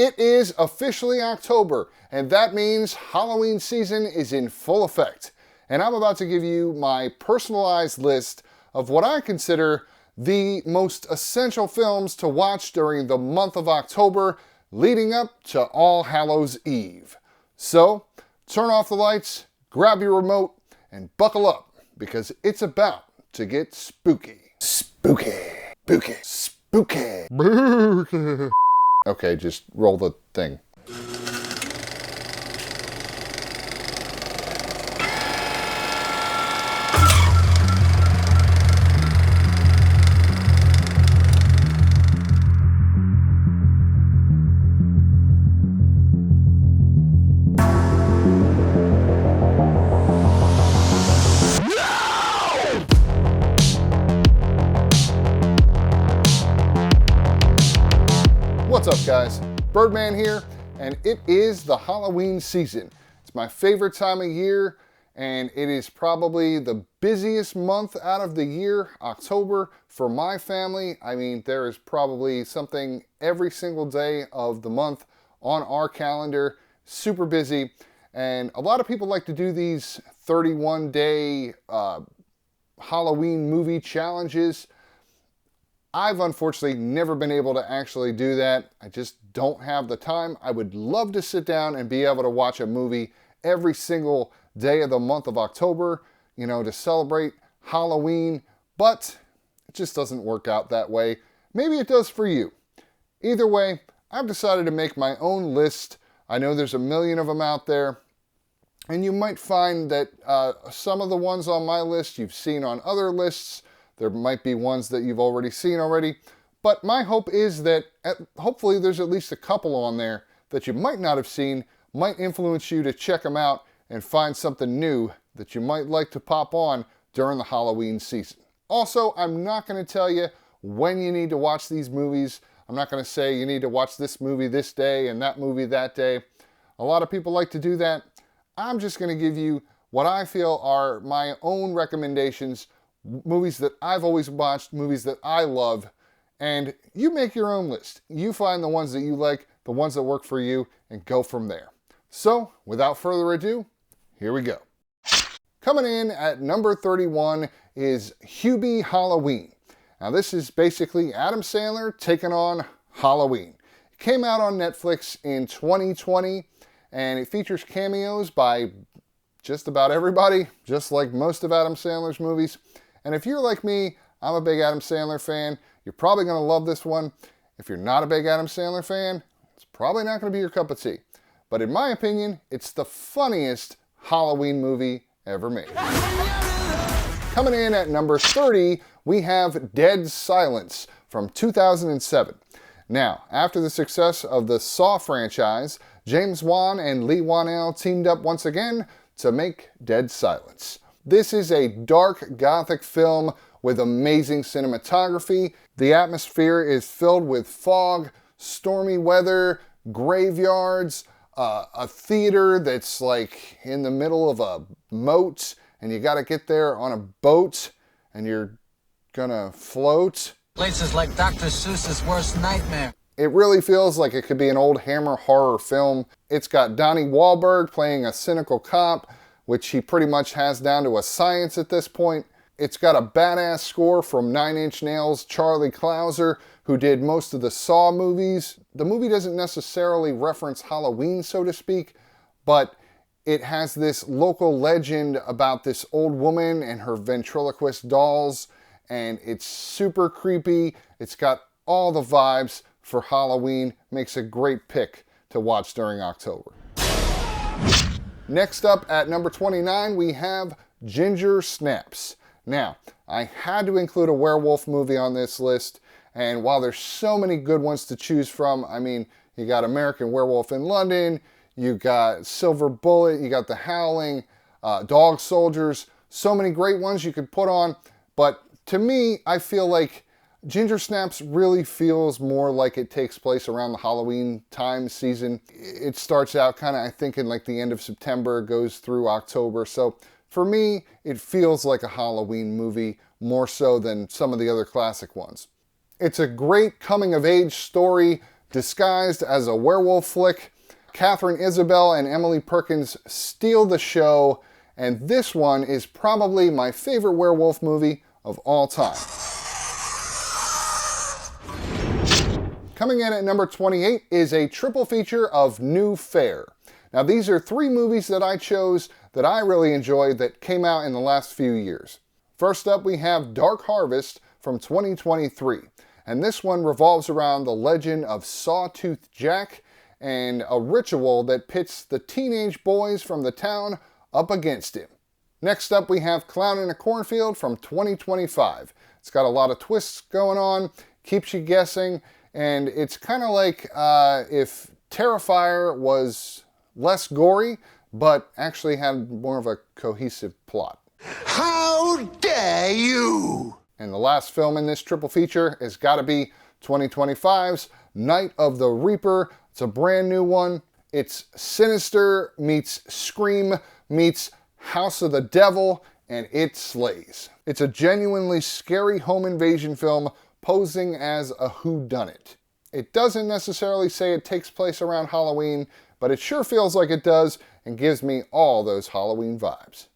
It is officially October, and that means Halloween season is in full effect. And I'm about to give you my personalized list of what I consider the most essential films to watch during the month of October leading up to All Hallows Eve. So, turn off the lights, grab your remote, and buckle up, because it's about to get spooky. Spooky. Spooky. Spooky. Spooky. Okay, just roll the thing. What's up, guys? Birdman here, and it is the Halloween season. It's my favorite time of year, and it is probably the busiest month out of the year, October, for my family. I mean, there is probably something every single day of the month on our calendar, super busy, and a lot of people like to do these 31-day Halloween movie challenges. I've unfortunately never been able to actually do that. I just don't have the time. I would love to sit down and be able to watch a movie every single day of the month of October, you know, to celebrate Halloween, but it just doesn't work out that way. Maybe it does for you. Either way, I've decided to make my own list. I know there's a million of them out there, and you might find that some of the ones on my list you've seen on other lists. There might be ones that you've already seen already, but my hope is that hopefully there's at least a couple on there that you might not have seen, might influence you to check them out and find something new that you might like to pop on during the Halloween season. Also, I'm not going to tell you when you need to watch these movies. I'm not going to say you need to watch this movie this day and that movie that day. A lot of people like to do that. I'm just going to give you what I feel are my own recommendations, movies that I've always watched, movies that I love, and you make your own list. You find the ones that you like, the ones that work for you, and go from there. So, without further ado, here we go. Coming in at number 31 is Hubie Halloween. Now this is basically Adam Sandler taking on Halloween. It came out on Netflix in 2020, and it features cameos by just about everybody, just like most of Adam Sandler's movies. And if you're like me, I'm a big Adam Sandler fan, you're probably going to love this one. If you're not a big Adam Sandler fan, it's probably not going to be your cup of tea. But in my opinion, it's the funniest Halloween movie ever made. Coming in at number 30, we have Dead Silence from 2007. Now, after the success of the Saw franchise, James Wan and Leigh Whannell teamed up once again to make Dead Silence. This is a dark gothic film with amazing cinematography. The atmosphere is filled with fog, stormy weather, graveyards, a theater that's like in the middle of a moat, and you gotta get there on a boat, and you're gonna float. Places like Dr. Seuss's worst nightmare. It really feels like it could be an old Hammer horror film. It's got Donnie Wahlberg playing a cynical cop, which he pretty much has down to a science at this point. It's got a badass score from Nine Inch Nails' Charlie Clouser, who did most of the Saw movies. The movie doesn't necessarily reference Halloween, so to speak, but it has this local legend about this old woman and her ventriloquist dolls, and it's super creepy. It's got all the vibes for Halloween. Makes a great pick to watch during October. Next up at number 29, we have Ginger Snaps. Now, I had to include a werewolf movie on this list, and while there's so many good ones to choose from, I mean, you got American Werewolf in London, you got Silver Bullet, you got The Howling, Dog Soldiers, so many great ones you could put on, but to me, I feel like Ginger Snaps really feels more like it takes place around the Halloween time season. It starts out kind of, I think, in like the end of September, goes through October. So for me, it feels like a Halloween movie more so than some of the other classic ones. It's a great coming-of-age story disguised as a werewolf flick. Katharine Isabelle and Emily Perkins steal the show, and this one is probably my favorite werewolf movie of all time. Coming in at number 28 is a triple feature of New Fair. Now these are three movies that I chose that I really enjoyed that came out in the last few years. First up we have Dark Harvest from 2023. And this one revolves around the legend of Sawtooth Jack and a ritual that pits the teenage boys from the town up against him. Next up we have Clown in a Cornfield from 2025. It's got a lot of twists going on, keeps you guessing, and it's kind of like if Terrifier was less gory, but actually had more of a cohesive plot. How dare you! And the last film in this triple feature has got to be 2025's Night of the Reaper. It's a brand new one. It's Sinister meets Scream meets House of the Devil, and it slays. It's a genuinely scary home invasion film posing as a whodunit. It doesn't necessarily say it takes place around Halloween, but it sure feels like it does and gives me all those Halloween vibes.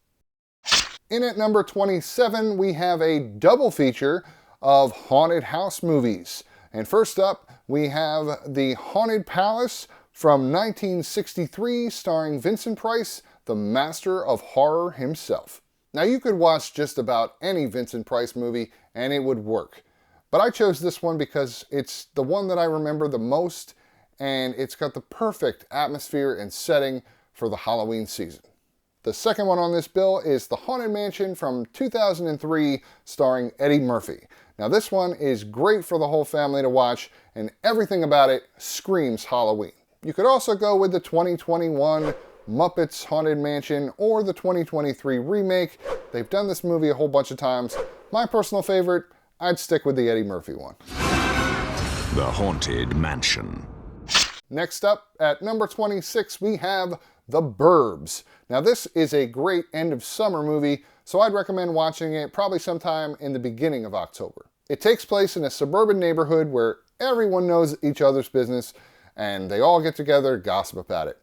In at number 27, we have a double feature of haunted house movies. And first up, we have The Haunted Palace from 1963, starring Vincent Price, the master of horror himself. Now you could watch just about any Vincent Price movie and it would work. But I chose this one because it's the one that I remember the most, and it's got the perfect atmosphere and setting for the Halloween season. The second one on this bill is The Haunted Mansion from 2003, starring Eddie Murphy. Now this one is great for the whole family to watch, and everything about it screams Halloween. You could also go with the 2021 Muppets Haunted Mansion or the 2023 remake. They've done this movie a whole bunch of times. My personal favorite, I'd stick with the Eddie Murphy one. The Haunted Mansion. Next up, at number 26, we have The Burbs. Now this is a great end of summer movie, so I'd recommend watching it probably sometime in the beginning of October. It takes place in a suburban neighborhood where everyone knows each other's business and they all get together, gossip about it.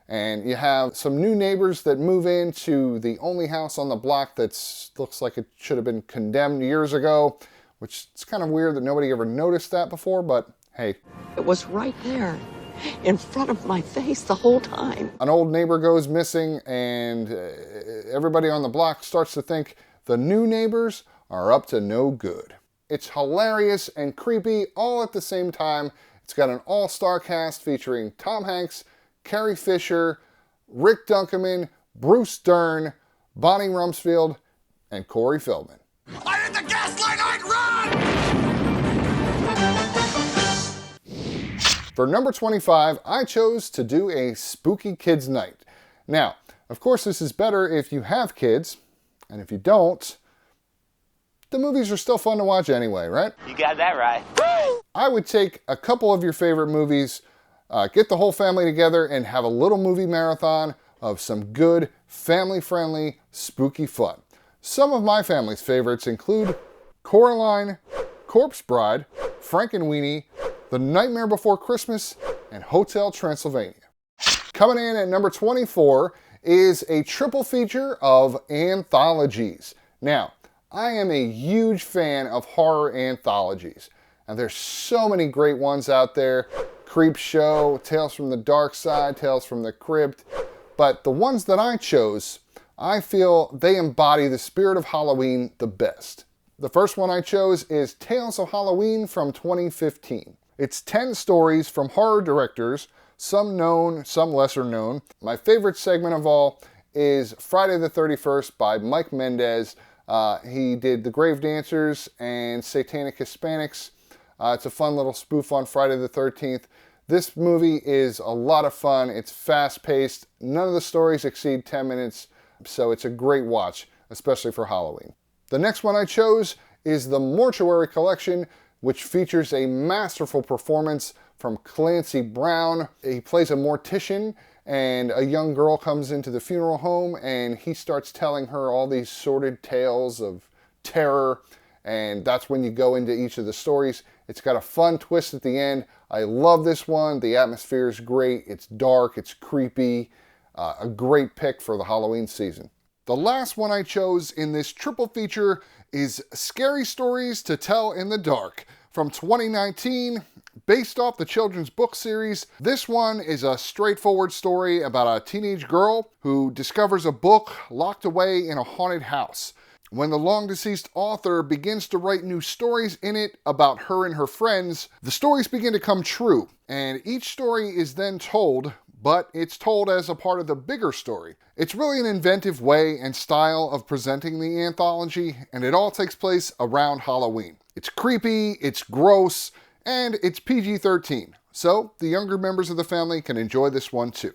And you have some new neighbors that move into the only house on the block that looks like it should have been condemned years ago, which is kind of weird that nobody ever noticed that before, but hey. It was right there, in front of my face the whole time. An old neighbor goes missing and everybody on the block starts to think the new neighbors are up to no good. It's hilarious and creepy all at the same time. It's got an all-star cast featuring Tom Hanks, Carrie Fisher, Rick Dunkerman, Bruce Dern, Bonnie Rumsfeld, and Corey Feldman. I hit the gas line, I'd run! For number 25, I chose to do a spooky kids night. Now, of course this is better if you have kids, and if you don't, the movies are still fun to watch anyway, right? You got that right. I would take a couple of your favorite movies, get the whole family together and have a little movie marathon of some good, family-friendly, spooky fun. Some of my family's favorites include Coraline, Corpse Bride, Frankenweenie, The Nightmare Before Christmas, and Hotel Transylvania. Coming in at number 24 is a triple feature of anthologies. Now, I am a huge fan of horror anthologies, and there's so many great ones out there. Creepshow, Tales from the Dark Side, Tales from the Crypt. But the ones that I chose, I feel they embody the spirit of Halloween the best. The first one I chose is Tales of Halloween from 2015. It's 10 stories from horror directors, some known, some lesser known. My favorite segment of all is Friday the 31st by Mike Mendez. He did The Grave Dancers and Satanic Hispanics. It's a fun little spoof on Friday the 13th. This movie is a lot of fun. It's fast-paced. None of the stories exceed 10 minutes, so it's a great watch, especially for Halloween. The next one I chose is The Mortuary Collection, which features a masterful performance from Clancy Brown. He plays a mortician, and a young girl comes into the funeral home, and he starts telling her all these sordid tales of terror, and that's when you go into each of the stories. It's got a fun twist at the end. I love this one. The atmosphere is great. It's dark. It's creepy. A great pick for the Halloween season. The last one I chose in this triple feature is Scary Stories to Tell in the Dark from 2019. Based off the children's book series, this one is a straightforward story about a teenage girl who discovers a book locked away in a haunted house. When the long-deceased author begins to write new stories in it about her and her friends, the stories begin to come true, and each story is then told, but it's told as a part of the bigger story. It's really an inventive way and style of presenting the anthology, and it all takes place around Halloween. It's creepy, it's gross, and it's PG-13, so the younger members of the family can enjoy this one too.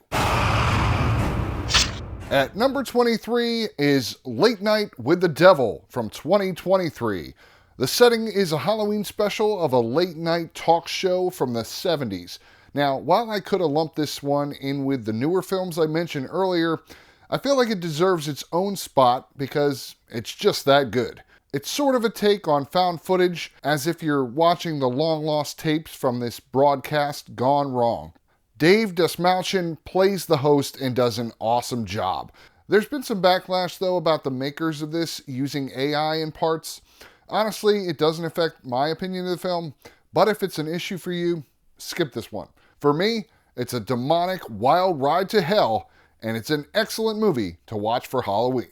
At number 23 is Late Night with the Devil from 2023. The setting is a Halloween special of a late night talk show from the 70s. Now, while I could have lumped this one in with the newer films I mentioned earlier, I feel like it deserves its own spot because it's just that good. It's sort of a take on found footage, as if you're watching the long-lost tapes from this broadcast gone wrong. Dave Dastmalchian plays the host and does an awesome job. There's been some backlash, though, about the makers of this using AI in parts. Honestly, it doesn't affect my opinion of the film, but if it's an issue for you, skip this one. For me, it's a demonic, wild ride to hell, and it's an excellent movie to watch for Halloween.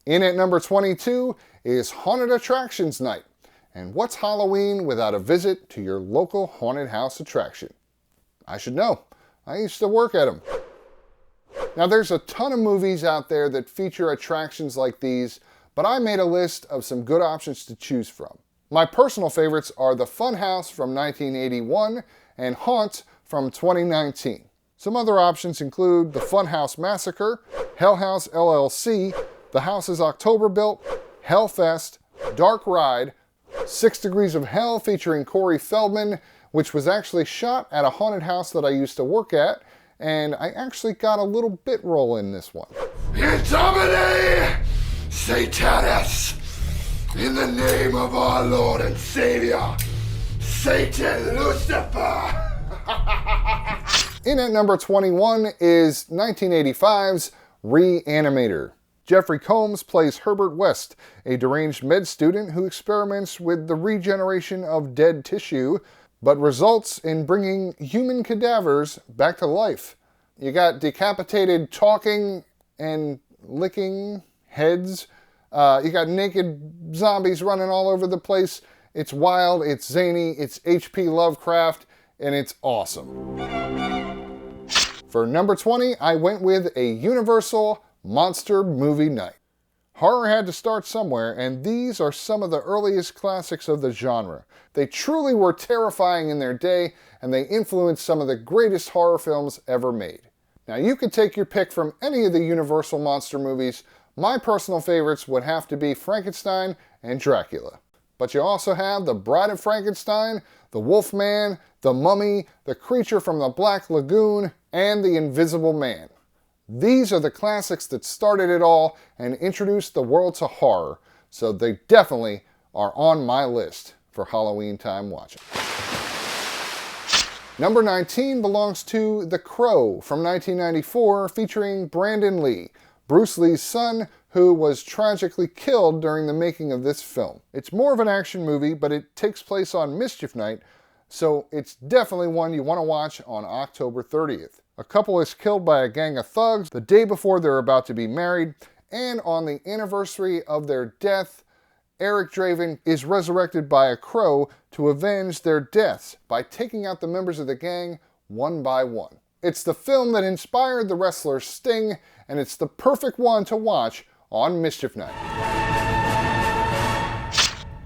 In at number 22 is Haunted Attractions Night. And what's Halloween without a visit to your local haunted house attraction? I should know. I used to work at them. Now, there's a ton of movies out there that feature attractions like these, but I made a list of some good options to choose from. My personal favorites are The Funhouse from 1981 and Haunt from 2019. Some other options include The Funhouse Massacre, Hell House LLC, The House is October Built, Hellfest, Dark Ride, 6 Degrees of Hell featuring Corey Feldman, which was actually shot at a haunted house that I used to work at, and I actually got a little bit role in this one. In Domine Satanis, in the name of our Lord and Savior, Satan Lucifer. In at number 21 is 1985's Reanimator. Jeffrey Combs plays Herbert West, a deranged med student who experiments with the regeneration of dead tissue, but results in bringing human cadavers back to life. You got decapitated talking and licking heads. You got naked zombies running all over the place. It's wild, it's zany, it's H.P. Lovecraft, and it's awesome. For number 20, I went with a Universal Monster Movie Night. Horror had to start somewhere, and these are some of the earliest classics of the genre. They truly were terrifying in their day, and they influenced some of the greatest horror films ever made. Now, you could take your pick from any of the Universal monster movies. My personal favorites would have to be Frankenstein and Dracula. But you also have The Bride of Frankenstein, The Wolfman, The Mummy, The Creature from the Black Lagoon, and The Invisible Man. These are the classics that started it all and introduced the world to horror, so they definitely are on my list for Halloween time watching. Number 19 belongs to The Crow from 1994, featuring Brandon Lee, Bruce Lee's son, who was tragically killed during the making of this film. It's more of an action movie, but it takes place on Mischief Night, so it's definitely one you want to watch on October 30th. A couple is killed by a gang of thugs the day before they're about to be married, and on the anniversary of their death, Eric Draven is resurrected by a crow to avenge their deaths by taking out the members of the gang one by one. It's the film that inspired the wrestler Sting, and it's the perfect one to watch on Mischief Night.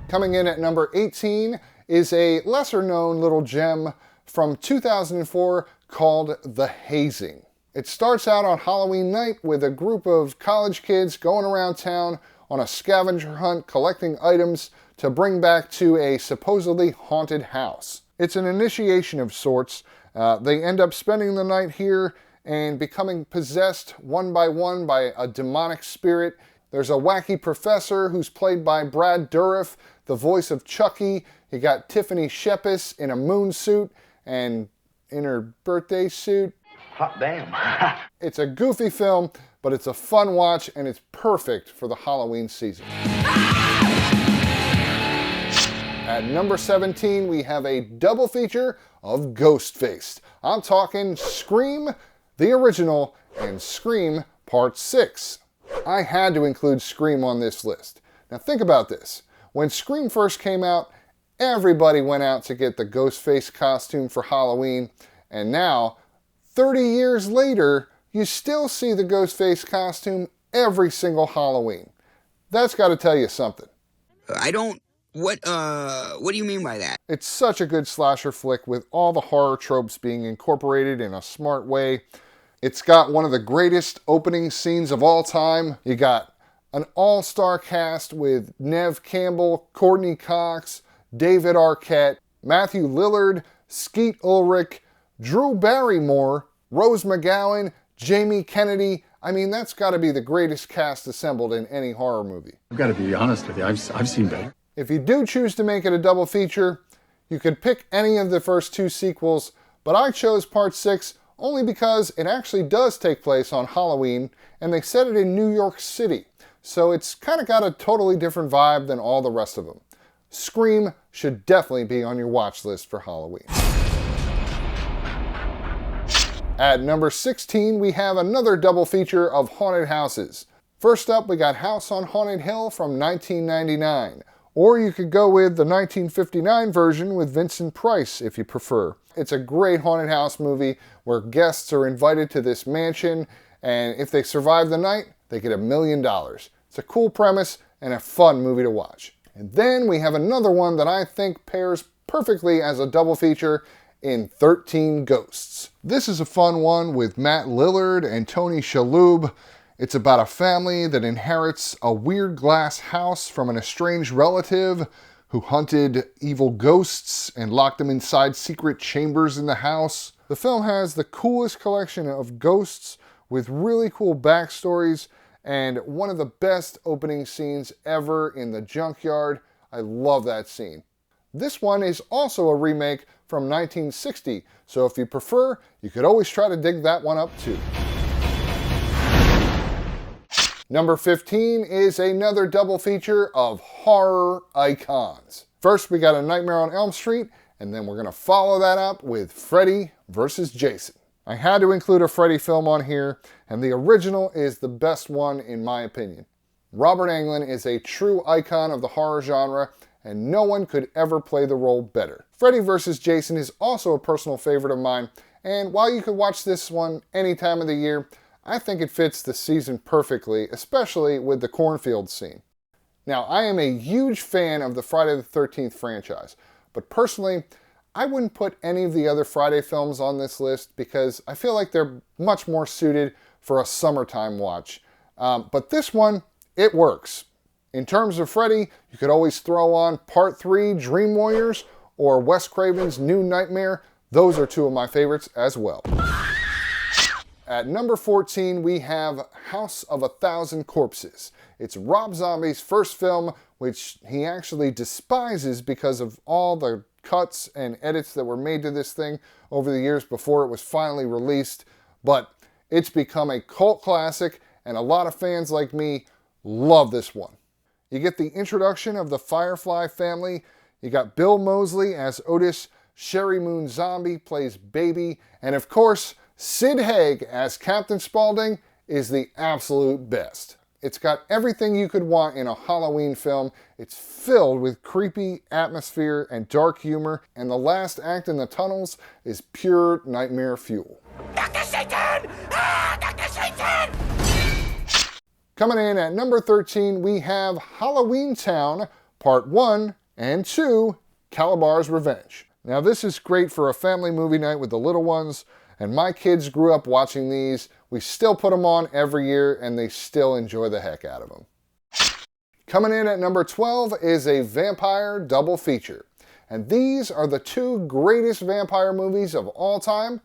Coming in at number 18 is a lesser-known little gem from 2004 called The Hazing. It starts out on Halloween night with a group of college kids going around town on a scavenger hunt collecting items to bring back to a supposedly haunted house. It's an initiation of sorts. They end up spending the night here and becoming possessed one by one by a demonic spirit. There's a wacky professor who's played by Brad Dourif, the voice of Chucky. You got Tiffany Shepis in a moon suit and in her birthday suit. Hot damn. It's a goofy film, but it's a fun watch and it's perfect for the Halloween season. At number 17, we have a double feature of Ghostface. I'm talking Scream, the original, and Scream Part 6. I had to include Scream on this list. Now think about this. When Scream first came out, everybody went out to get the Ghostface costume for Halloween, and now, 30 years later, you still see the Ghostface costume every single Halloween. That's got to tell you something. What do you mean by that? It's such a good slasher flick with all the horror tropes being incorporated in a smart way. It's got one of the greatest opening scenes of all time. You got an all-star cast with Neve Campbell, Courtney Cox, David Arquette, Matthew Lillard, Skeet Ulrich, Drew Barrymore, Rose McGowan, Jamie Kennedy. I mean, that's got to be the greatest cast assembled in any horror movie. I've got to be honest with you, I've seen better. If you do choose to make it a double feature, you could pick any of the first two sequels, but I chose Part 6 only because it actually does take place on Halloween, and they set it in New York City, so it's kind of got a totally different vibe than all the rest of them. Scream should definitely be on your watch list for Halloween. At number 16, we have another double feature of haunted houses. First up, we got House on Haunted Hill from 1999. Or you could go with the 1959 version with Vincent Price if you prefer. It's a great haunted house movie where guests are invited to this mansion, and if they survive the night, they get $1 million. It's a cool premise and a fun movie to watch. And then we have another one that I think pairs perfectly as a double feature in 13 Ghosts. This is a fun one with Matt Lillard and Tony Shalhoub. It's about a family that inherits a weird glass house from an estranged relative who hunted evil ghosts and locked them inside secret chambers in the house. The film has the coolest collection of ghosts with really cool backstories and one of the best opening scenes ever in the junkyard. I love that scene. This one is also a remake from 1960, so if you prefer, you could always try to dig that one up too. Number 15 is another double feature of horror icons. First, we got A Nightmare on Elm Street, and then we're going to follow that up with Freddy vs. Jason. I had to include a Freddy film on here, and the original is the best one in my opinion. Robert Englund is a true icon of the horror genre, and no one could ever play the role better. Freddy vs. Jason is also a personal favorite of mine, and while you could watch this one any time of the year, I think it fits the season perfectly, especially with the cornfield scene. Now, I am a huge fan of the Friday the 13th franchise, but personally, I wouldn't put any of the other Friday films on this list because I feel like they're much more suited for a summertime watch. But this one, it works. In terms of Freddy, you could always throw on Part 3 Dream Warriors or Wes Craven's New Nightmare. Those are two of my favorites as well. At number 14, we have House of a Thousand Corpses. It's Rob Zombie's first film, which he actually despises because of all the cuts and edits that were made to this thing over the years before it was finally released. But it's become a cult classic, and a lot of fans like me love this one. You get the introduction of the Firefly family. You got Bill Moseley as Otis, Sherry Moon Zombie plays Baby, and of course, Sid Haig as Captain Spaulding is the absolute best. It's got everything you could want in a Halloween film. It's filled with creepy atmosphere and dark humor, and the last act in the tunnels is pure nightmare fuel. Dr. Satan! Ah, Dr. Satan! Coming in at number 13, we have Halloween Town, Part 1 and 2, Calabar's Revenge. Now this is great for a family movie night with the little ones, and my kids grew up watching these. We still put them on every year, and they still enjoy the heck out of them. Coming in at number 12 is a vampire double feature. And these are the two greatest vampire movies of all time,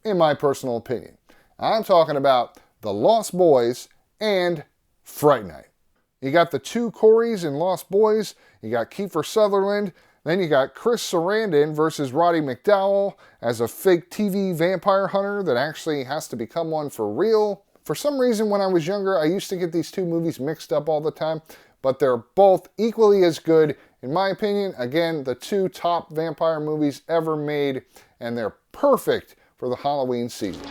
in my personal opinion. I'm talking about The Lost Boys and Fright Night. You got the two Coreys in Lost Boys, you got Kiefer Sutherland, then you got Chris Sarandon versus Roddy McDowall as a fake TV vampire hunter that actually has to become one for real. For some reason, when I was younger, I used to get these two movies mixed up all the time, but they're both equally as good. In my opinion, again, the two top vampire movies ever made, and they're perfect for the Halloween season.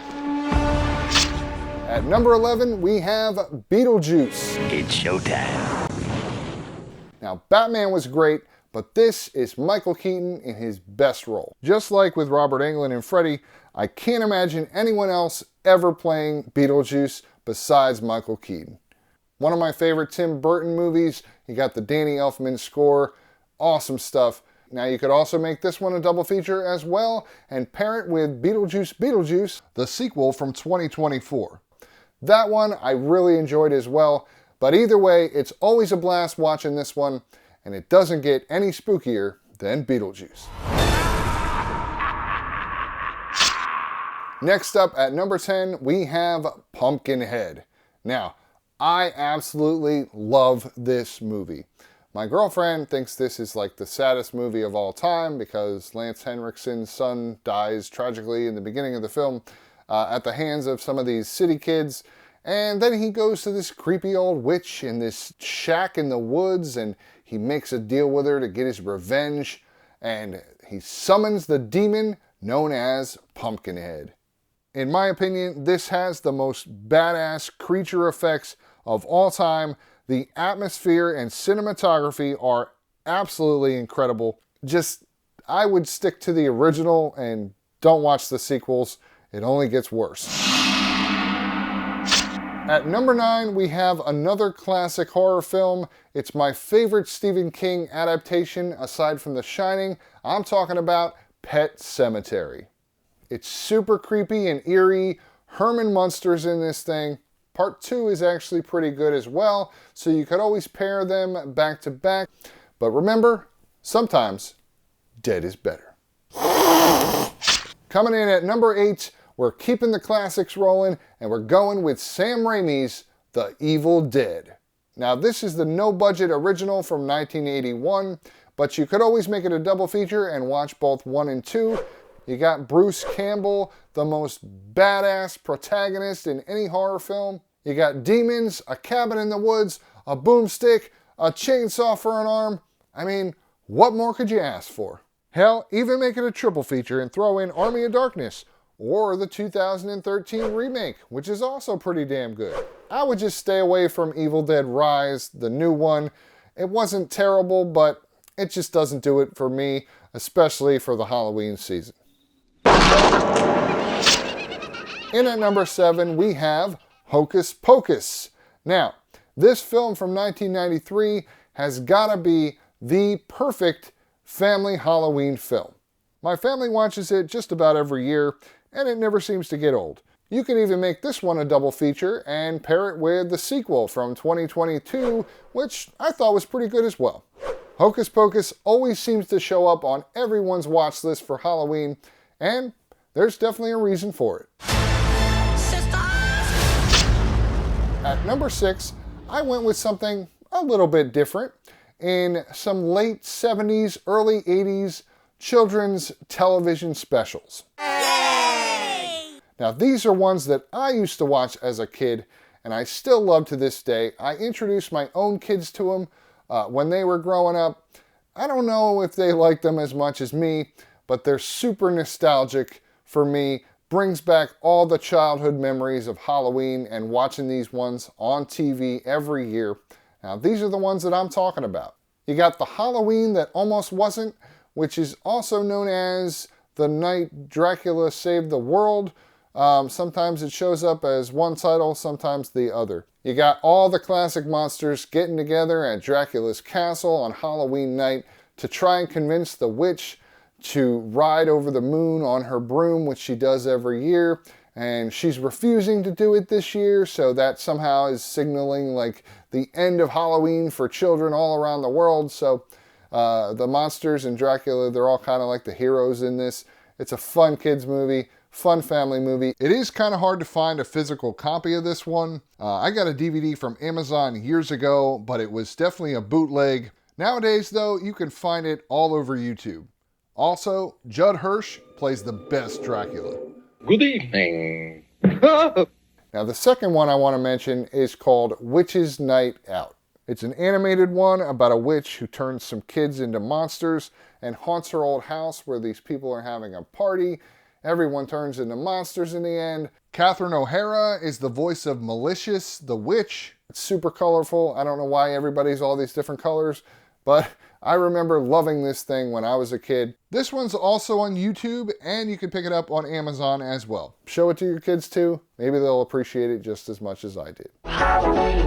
At number 11, we have Beetlejuice. It's showtime. Now, Batman was great, but this is Michael Keaton in his best role. Just like with Robert Englund and Freddy, I can't imagine anyone else ever playing Beetlejuice besides Michael Keaton. One of my favorite Tim Burton movies. You got the Danny Elfman score. Awesome stuff. Now you could also make this one a double feature as well and pair it with Beetlejuice, the sequel from 2024. That one I really enjoyed as well, but either way, it's always a blast watching this one, and it doesn't get any spookier than Beetlejuice. Next up at number 10, we have Pumpkinhead. Now, I absolutely love this movie. My girlfriend thinks this is like the saddest movie of all time because Lance Henriksen's son dies tragically in the beginning of the film at the hands of some of these city kids. And then he goes to this creepy old witch in this shack in the woods and he makes a deal with her to get his revenge. And he summons the demon known as Pumpkinhead. In my opinion, this has the most badass creature effects of all time. The atmosphere and cinematography are absolutely incredible. Just, I would stick to the original and don't watch the sequels. It only gets worse. At number 9, we have another classic horror film. It's my favorite Stephen King adaptation aside from The Shining. I'm talking about Pet Sematary. It's super creepy and eerie. Herman Munster's in this thing. Part 2 is actually pretty good as well, so you could always pair them back to back. But remember, sometimes dead is better. Coming in at number 8, we're keeping the classics rolling, and we're going with Sam Raimi's The Evil Dead. Now, this is the no-budget original from 1981, but you could always make it a double feature and watch both 1 and 2. You got Bruce Campbell, the most badass protagonist in any horror film. You got demons, a cabin in the woods, a boomstick, a chainsaw for an arm. I mean, what more could you ask for? Hell, even make it a triple feature and throw in Army of Darkness or the 2013 remake, which is also pretty damn good. I would just stay away from Evil Dead Rise, the new one. It wasn't terrible, but it just doesn't do it for me, especially for the Halloween season. In at number 7, we have Hocus Pocus. Now, this film from 1993 has gotta be the perfect family Halloween film. My family watches it just about every year, and it never seems to get old. You can even make this one a double feature and pair it with the sequel from 2022, which I thought was pretty good as well. Hocus Pocus always seems to show up on everyone's watch list for Halloween, and there's definitely a reason for it. At number 6, I went with something a little bit different in some late 70s, early 80s children's television specials. Yay! Now, these are ones that I used to watch as a kid, and I still love to this day. I introduced my own kids to them when they were growing up. I don't know if they like them as much as me, but they're super nostalgic for me. Brings back all the childhood memories of Halloween and watching these ones on TV every year. Now, these are the ones that I'm talking about. You got the Halloween that almost wasn't, which is also known as The Night Dracula Saved the World. Sometimes it shows up as one title, sometimes the other. You got all the classic monsters getting together at Dracula's castle on Halloween night to try and convince the witch to ride over the moon on her broom, which she does every year. And she's refusing to do it this year, so that somehow is signaling like the end of Halloween for children all around the world. So the monsters and Dracula, they're all kind of like the heroes in this. It's a fun kids movie, fun family movie. It is kind of hard to find a physical copy of this one. I got a DVD from Amazon years ago, but it was definitely a bootleg. Nowadays, though, you can find it all over YouTube. Also, Judd Hirsch plays the best Dracula. Good evening. Now, the second one I want to mention is called Witch's Night Out. It's an animated one about a witch who turns some kids into monsters and haunts her old house where these people are having a party. Everyone turns into monsters in the end. Catherine O'Hara is the voice of Malicious, the witch. It's super colorful. I don't know why everybody's all these different colors, but I remember loving this thing when I was a kid. This one's also on YouTube, and you can pick it up on Amazon as well. Show it to your kids too. Maybe they'll appreciate it just as much as I did. Halloween,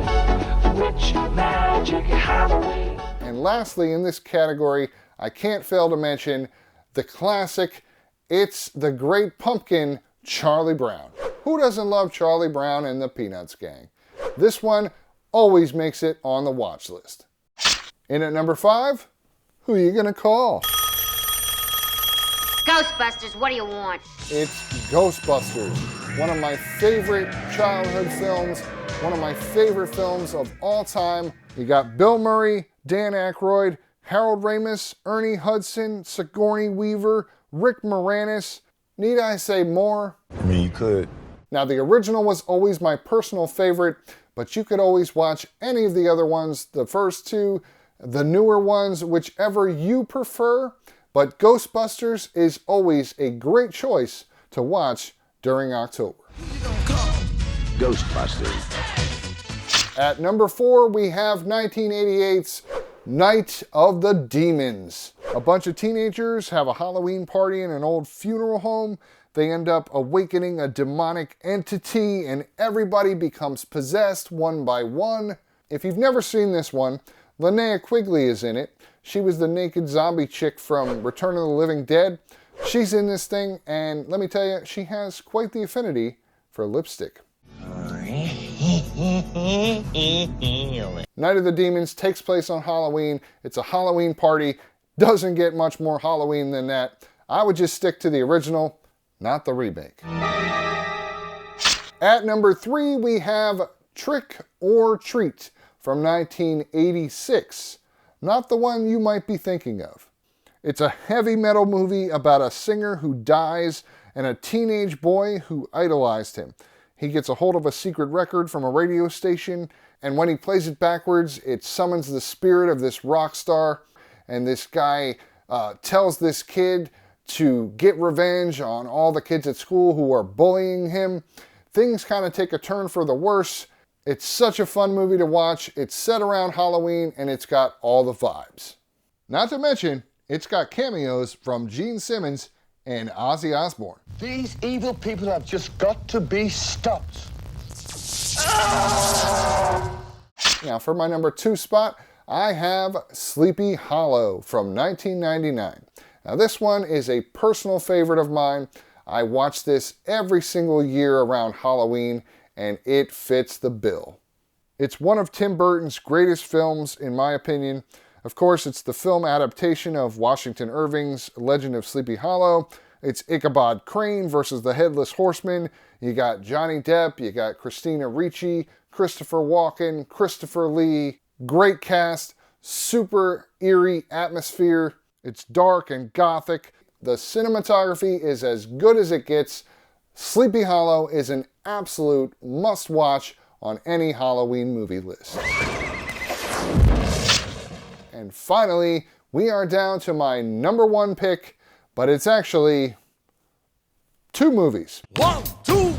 witch magic, Halloween. And lastly, in this category, I can't fail to mention the classic It's the Great Pumpkin, Charlie Brown. Who doesn't love Charlie Brown and the Peanuts Gang? This one always makes it on the watch list. In at number 5, who are you gonna call? Ghostbusters, what do you want? It's Ghostbusters, one of my favorite childhood films, one of my favorite films of all time. You got Bill Murray, Dan Aykroyd, Harold Ramis, Ernie Hudson, Sigourney Weaver, Rick Moranis. Need I say more? I mean, you could. Now, the original was always my personal favorite, but you could always watch any of the other ones, the first two, the newer ones, whichever you prefer. But Ghostbusters is always a great choice to watch during October. Ghostbusters. At number 4, we have 1988's Night of the Demons. A bunch of teenagers have a Halloween party in an old funeral home. They end up awakening a demonic entity, and everybody becomes possessed one by one. If you've never seen this one, Linnea Quigley is in it. She was the naked zombie chick from Return of the Living Dead. She's in this thing, and let me tell you, she has quite the affinity for lipstick. Night of the Demons takes place on Halloween. It's a Halloween party. Doesn't get much more Halloween than that. I would just stick to the original, not the remake. At number 3, we have Trick or Treat from 1986. Not the one you might be thinking of. It's a heavy metal movie about a singer who dies and a teenage boy who idolized him. He gets a hold of a secret record from a radio station, and when he plays it backwards, it summons the spirit of this rock star, and this guy tells this kid to get revenge on all the kids at school who are bullying him. Things kind of take a turn for the worse. It's such a fun movie to watch. It's set around Halloween, and it's got all the vibes. Not to mention, it's got cameos from Gene Simmons and Ozzy Osbourne. These evil people have just got to be stopped. Now, for my number 2 spot, I have Sleepy Hollow from 1999. Now, this one is a personal favorite of mine. I watch this every single year around Halloween, and it fits the bill. It's one of Tim Burton's greatest films, in my opinion. Of course, it's the film adaptation of Washington Irving's Legend of Sleepy Hollow. It's Ichabod Crane versus the Headless Horseman. You got Johnny Depp, you got Christina Ricci, Christopher Walken, Christopher Lee. Great cast, super eerie atmosphere. It's dark and gothic. The cinematography is as good as it gets. Sleepy Hollow is an absolute must-watch on any Halloween movie list. And finally, we are down to my number 1 pick, but it's actually 2 movies. 1, 2,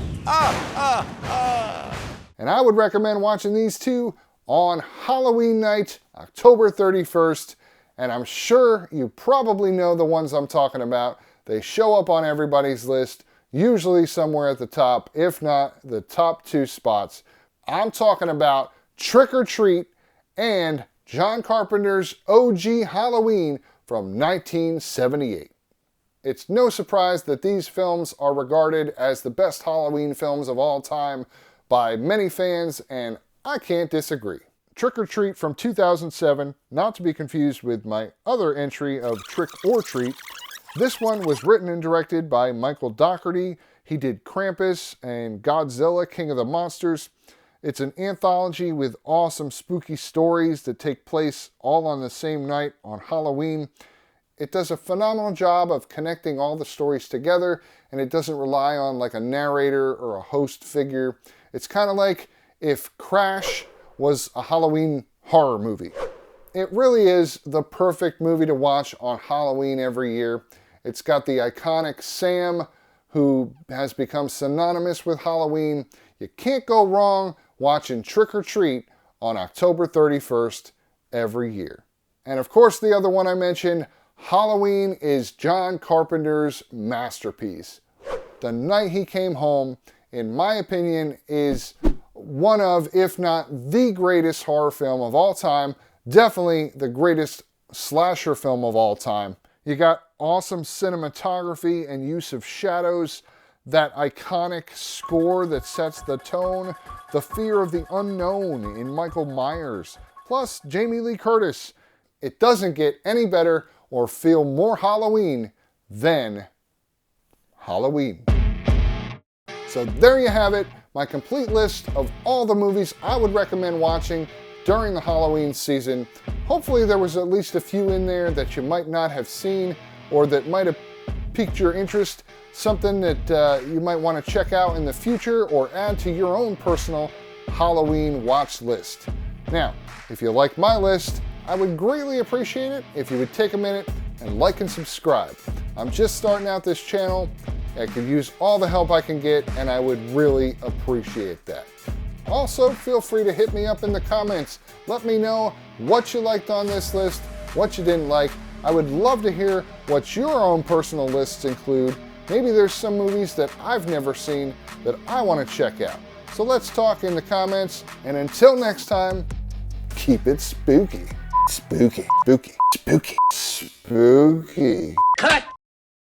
And I would recommend watching these 2 on Halloween night, October 31st. And I'm sure you probably know the ones I'm talking about. They show up on everybody's list, usually somewhere at the top, if not the top 2 spots. I'm talking about Trick or Treat and John Carpenter's OG Halloween from 1978. It's no surprise that these films are regarded as the best Halloween films of all time by many fans, and I can't disagree. Trick or Treat from 2007, not to be confused with my other entry of Trick or Treat. This one was written and directed by Michael Dougherty. He did Krampus and Godzilla, King of the Monsters. It's an anthology with awesome spooky stories that take place all on the same night on Halloween. It does a phenomenal job of connecting all the stories together, and it doesn't rely on like a narrator or a host figure. It's kind of like if Crash was a Halloween horror movie. It really is the perfect movie to watch on Halloween every year. It's got the iconic Sam, who has become synonymous with Halloween. You can't go wrong watching Trick or Treat on October 31st every year. And of course, the other one I mentioned, Halloween, is John Carpenter's masterpiece. The Night He Came Home, in my opinion, is one of, if not the greatest horror film of all time. Definitely the greatest slasher film of all time. You got awesome cinematography and use of shadows, that iconic score that sets the tone, the fear of the unknown in Michael Myers, plus Jamie Lee Curtis. It doesn't get any better or feel more Halloween than Halloween. So there you have it, my complete list of all the movies I would recommend watching during the Halloween season. Hopefully there was at least a few in there that you might not have seen or that might have piqued your interest, something that you might want to check out in the future or add to your own personal Halloween watch list. Now, if you like my list, I would greatly appreciate it if you would take a minute and like and subscribe. I'm just starting out this channel. I could use all the help I can get, and I would really appreciate that. Also, feel free to hit me up in the comments. Let me know what you liked on this list, what you didn't like. I would love to hear what your own personal lists include. Maybe there's some movies that I've never seen that I want to check out. So let's talk in the comments, and until next time, keep it spooky. Spooky, spooky, spooky, spooky. Cut!